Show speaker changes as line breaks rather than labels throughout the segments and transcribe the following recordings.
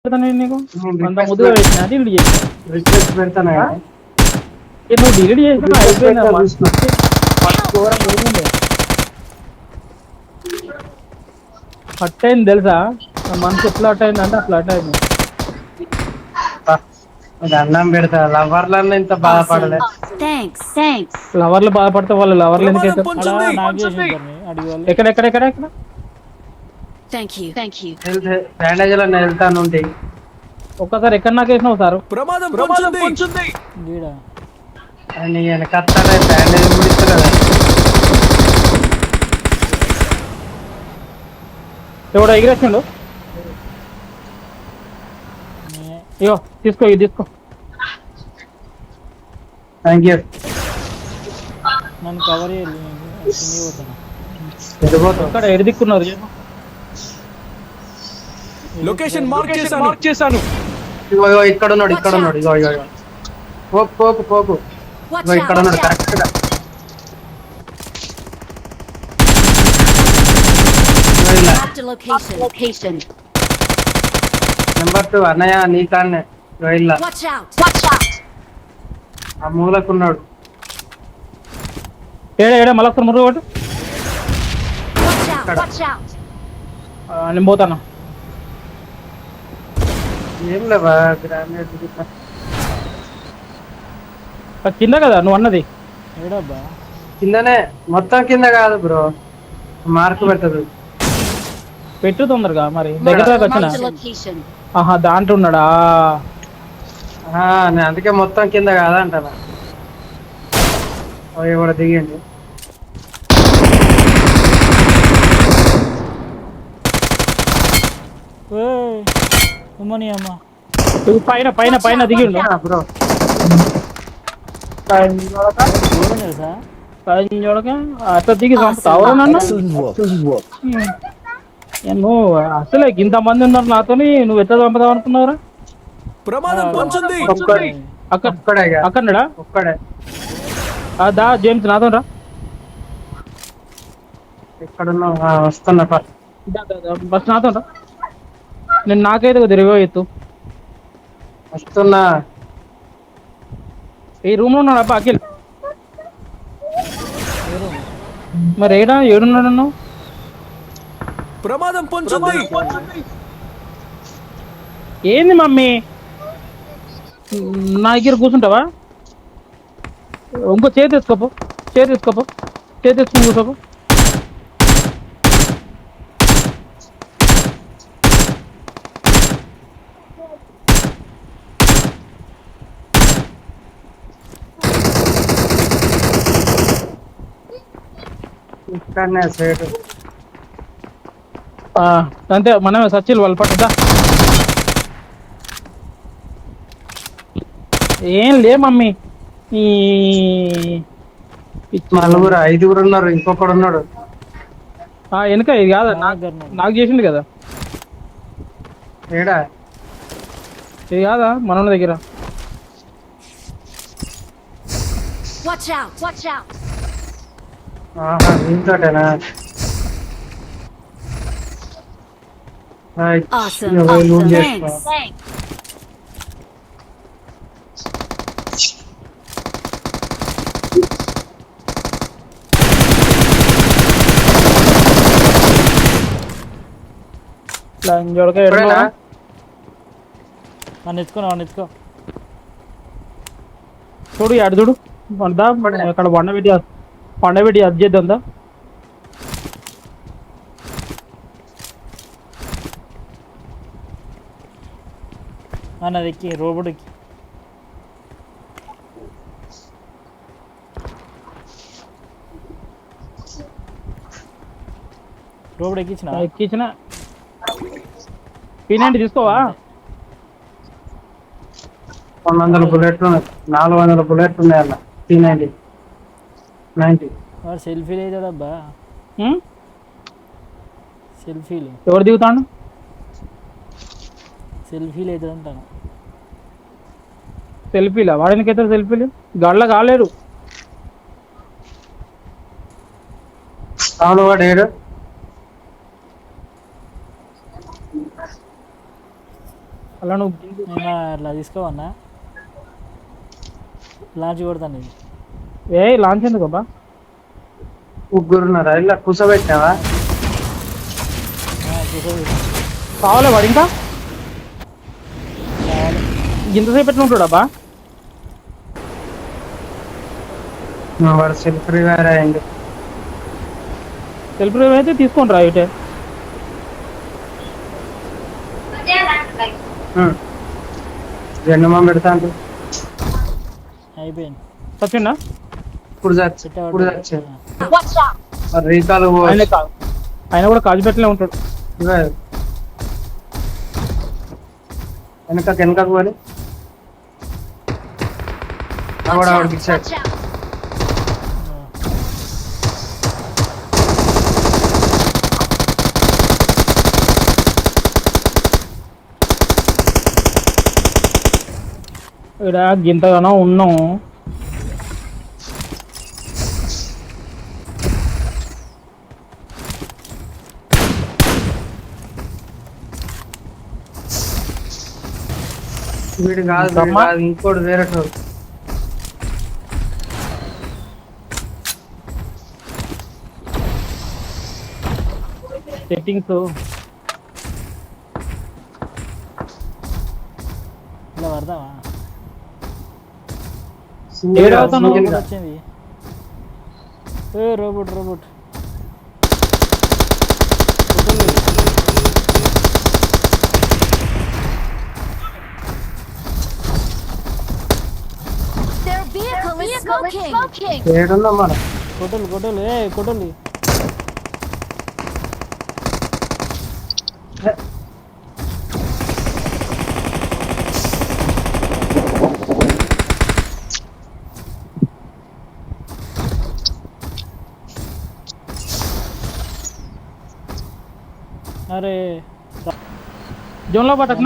నీకు అంత
రిక్వెస్ట్
ముద్దుగా పెట్టినా డిలీట్ చేసిన
రిక్వెస్ట్ పెడతాను కదా.
నువ్వు డిలీట్ చేసినా
రిక్వెస్ట్
అయిపోయింది
పెడతా చూసిన.
ఘోరం ఏముంది హట్ అయింది తెలుసా నా మనసు ఎట్లా హట్ అయింది అంటే అట్లా హట్ అయింది
దండం పెడతా లవర్లన్నా ఇంత బాధపడలే.
లవర్లు బాధపడితే వాళ్ళు లవర్లు ఎందుకు
ప్రమాదం
అవుతారు
పొంచుంది
నాకు చేసి అడిగి వాళ్ళు
ఎక్కడ ఎక్కడ ఎక్కడ ఎక్కడ
బ్యాండేజ్ అన్న వెళ్తాను ఉంటాయి.
ఒక్కసారి ఎక్కడ నాకు వేసినావు సారు
ప్రమాదం పొంచుంది
గీడ
అని వెనకత్తాడే బ్యాండేజ్ కూడా ఇస్తలేదా.
ఎవడో ఎగిరేసిండు ఇగో తీసుకో ఇది తీసుకో
థ్యాంక్ యూ.
నన్ను కవర్ చేయాలి పోతాను
వెళ్ళిపోతావు.
ఇక్కడ ఎడిదిక్కున్నారు
లొకేషన్ మార్క్ చేశాను
ఇగో ఇగో ఇక్కడ ఉన్నాడు ఇక్కడ ఉన్నాడు. ఇగో ఇగో ఇగో పోకు పోకు పోకు. ఇగో ఇక్కడ ఉన్నాడు కరెక్ట్ గా. నెంబర్ 2 అన్నయ్య నీ కాన్నే. ఇగో ఇలా ఆ మూలకున్నాడు.
ఏడా ఏడా మళ్ళీ ఒకసారి మురుగు కొట్టు నేను పోతాను
ఏం లేవా గ్రానైట్
కింద కదా నువ్వు అన్నది
ఏడబ్బా
కిందనే మొత్తం కింద కాదు బ్రో. మార్క్ పెట్టదు.
పెట్టు తొందరగా మరి దగ్గర వచ్చిన ఆహా దాంట్లో ఉన్నాడా
నేను అందుకే మొత్తం కింద కాదంటానా. అవి కూడా దిగండి.
ఉమ్మని అమ్మ
పైన పైన పైన దిగిండు
బ్రో
దూరం తెలుసా
చూడక అట్లా దిగి చంపుతావు నన్ను నువ్వు అసలే ఇంతమంది ఉన్నారు నాతోని నువ్వు ఎట్లా చంపుతావు అనుకున్నావురా
ప్రమాదం పొంచుంది
ఒక్కడే
అక్కడడా
ఒక్కడే.
దా జేమ్స్ నాతో రా
ఎక్కడున్నావు? వస్తున్నా
బస్ నాతో రా నేను నాకైతే కొద్ది రివ్యూ ఎత్తు
వస్తున్నా.
ఈ రూమ్ లో ఉన్నాడు అబ్బా అఖిల్ మరి ఏడా ఏడున్నాడు నువ్వు
ప్రమాదం పొంచుంది
ఏంది మమ్మీ నా దగ్గర కూర్చుంటావా ఇంకో చేతి తీసుకోపో చేతి తీసుకుని కూర్చోపో
ఇక్కడనే సైడ్.
అంతే మనమే సచ్చిల్ వాళ్ళు పట్టుదా ఏం లే మమ్మీ ఈ
నలుగురు 5గురు ఉన్నారు. ఇంకొకడు ఉన్నాడు
వెనక ఇది కాదా నాకు చేసిండు కదా
ఏడా.
ఇది కాదా మన దగ్గర
దీంతోటేనా?
నన్ను ఎత్తుకో
చూడు ఆడు చూడు దా అక్కడ పండబెట్టి అది చేద్దాం
నాది ఎక్కి రోబోట్ ఎక్కి రోబోట్ ఎక్కించిన
పీనండి తీసుకోవా
100 బుల్లెట్లు ఉన్నాయి. 400 బుల్లెట్లు ఉన్నాయి అన్న. T90
వాడు సెల్ఫీలు అవుతాడబ్బా సెల్ఫీలు
ఎవరు దిగుతాడు
సెల్ఫీలు అవుతాడు అంటాను
సెల్ఫీలా వాడినికైతే సెల్ఫీలు గళ్ళ కాలేరు
అవును వాడు ఏడు
అలా నువ్వు
నేను అట్లా తీసుకోవన్నా లాంచ్ కొడతాను ఇది.
లాంచ్ ఎందుకు అబ్బా?
ముగ్గురున్నారా ఇలా కూర్చోబెట్టావా?
కావాలా వాడు ఇంకా ఇంతసేపు ఎట్లా ఉంటాడు అబ్బా?
వాడు సెల్ఫ్ రివైర్ అయ్యండి.
సెల్ఫ్ డ్రైవ్ అయితే తీసుకోండి రా ఇటే.
జెండమా పెడతా అంటే
అయిపోయింది.
సచ్చిండా?
ఇప్పుడు చచ్చాడు. రీకాల్
ఆయన కూడా కాజుపెట్టలే ఉంటాడు.
వెనకకు పోని ఆవిడకి ఇచ్చాడు.
ఇక్కడ గింతగానో ఉన్నాం.
వీడు కాదు ఇంకోటి వేరే
సెట్టింగ్స్
ఇలా పడతావా? వచ్చింది రోబోట్ రోబోట్.
ఏడుందా మన
కొట్టలు కొట్టలు కొట్టలు. అరే
జోన్లో పట్టకు.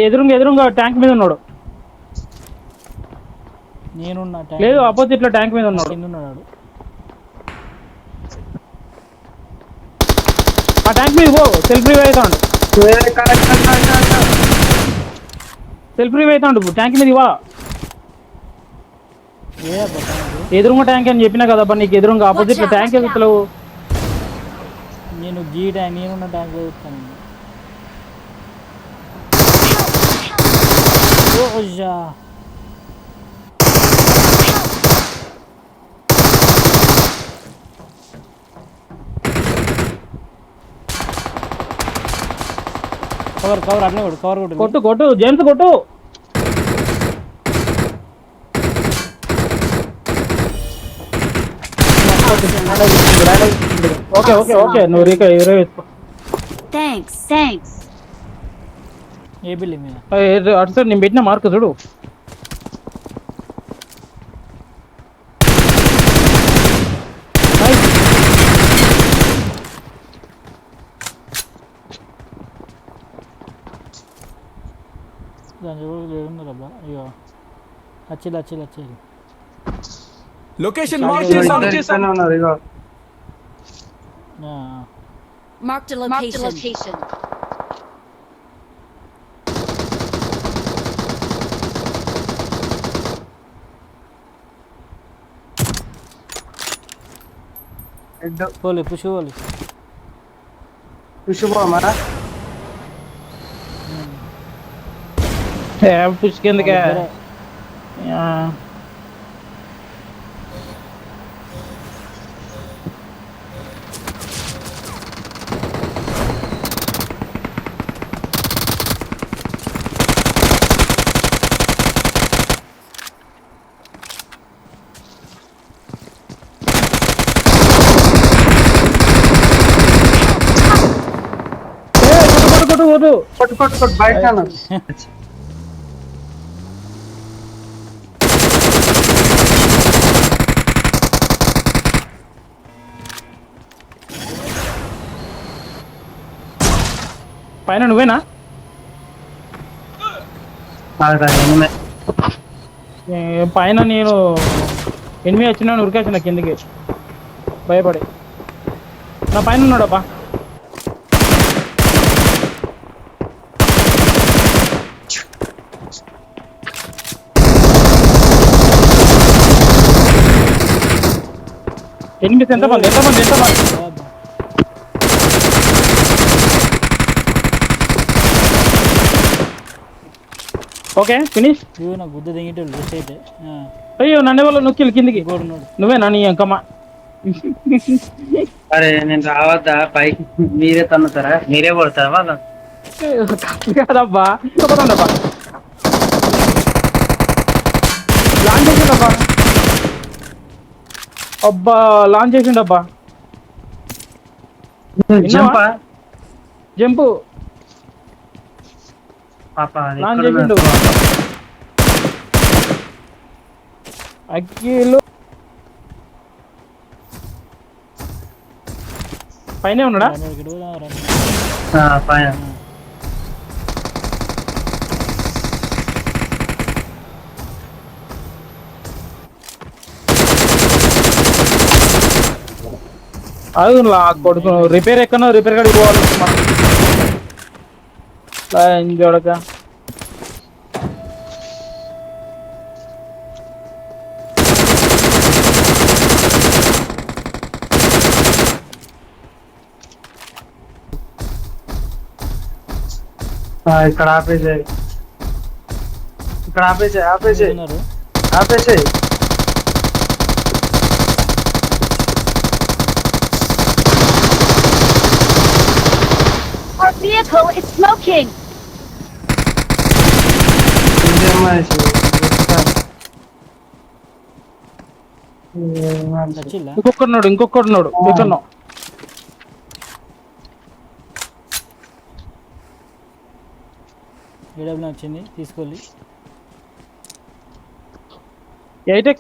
ఎదురుగా ట్యాంక్ మీద ఉన్నాడు.
నేనున్నా
లేదు, ఆపోజిట్ లో ట్యాంక్ మీద ఉన్నాడు. ఆ ట్యాంక్ మీద పో. సెల్ఫ్ రివైవ్ అవుతాడు. సెల్ఫ్ రివైవ్ అవుతాడు. ట్యాంక్ మీద ఇవా. ఎదురుగా ట్యాంక్ అని చెప్పినా కదబ్బా నీకు. ఎదురుగా ఆపోజిట్ లో ట్యాంక్ ఎదుగుతలేవు.
నేను నేనున్న ట్యాంక్ ఎదుగుతాను. కవర్ కవర్ అట్లా కవర్
కొట్టు కొట్టు జేమ్స్ కొట్టు. ఓకే ఓకే ఓకే నువ్వు వేసుకో.
థ్యాంక్స్.
ఏ బిల్డింగ్ మీద?
అటు సైడ్ నేను పెట్టిన మార్క్ చూడు.
లేదబ్బా. అయ్యో వచ్చి
లొకేషన్ మార్క్ చేశాను.
Marked a location.
పోలే పుష్ పోలే.
పుష్పోమా
పుష్ కిందకే.
కొట్టు బయట
పైన నువ్వేనా? పైన నేను ఎనిమిది వచ్చిన ఉరికేసిన కిందికి భయపడి. నా పైన ఉన్నాడబ్బా. ఎనిమిది ఎంతమంది ఎంతమంది ఎంతమంది? Okay finish.
ఇవి నాకు గుద్ద దిగేటోళ్ళు జస్ట్ అయితే.
అయ్యో నన్ను వాళ్ళు నొక్కిలు కిందికి.
ఇంకోడున్నాడు.
నువ్వేనా నీ అంకమ్మ?
అరే నేను రావద్దా పైకి? మీరే తన్నుతారా? మీరే కొడతారా వాళ్ళు?
కాదబ్బా ఇంకొకదబ్బా లాంచ్ చేసిండబ్బా. అబ్బా లాంచ్ చేసిండబ్బా.
జంపా
జంపు
పాప
లాంచ్ చేసిండు. అఖిలు పైన ఉన్నాడా?
పైన
అది కొడుకు రిపేర్ ఎక్కడో రిపేర్ కాడికి పోవాలి మనం చూడక.
ఇక్కడ ఆపేసాయి. ఇక్కడ ఆపేసాయి ఆపేసాయి
ఉన్నారు.
ఆపేసాయి.
Our vehicle is smoking.
వచ్చిల్లా?
ఇంకొకడున్నాడు ఇంకొకడున్నాడు ఎక్కడో.
ఏడబ్ల్యూ వచ్చింది తీసుకోవాలి.
8x